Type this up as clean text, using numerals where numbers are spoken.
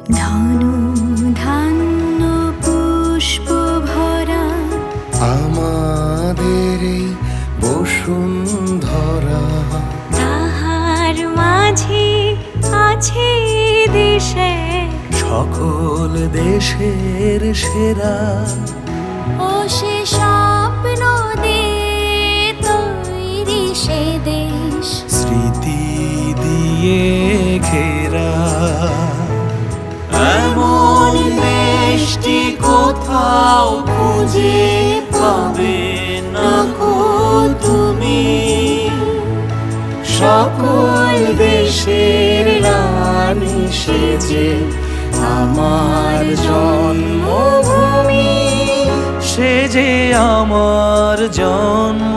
ধন ধান্য পুষ্প ভরা আমাদের এই বসুন্ধরা, তাহার মাঝে আছে দেশে সকল দেশের সেরা। ও সে স্বপ্ন দিয়ে তৈরি সে দেশ, স্মৃতি দিয়ে ঘেরা। এমন দেশটি কোথাও খুঁজে পাবে না গো তুমি। সকল দেশের রানী সেজে আমার জন্মভূমি, সে যে আমার জন্ম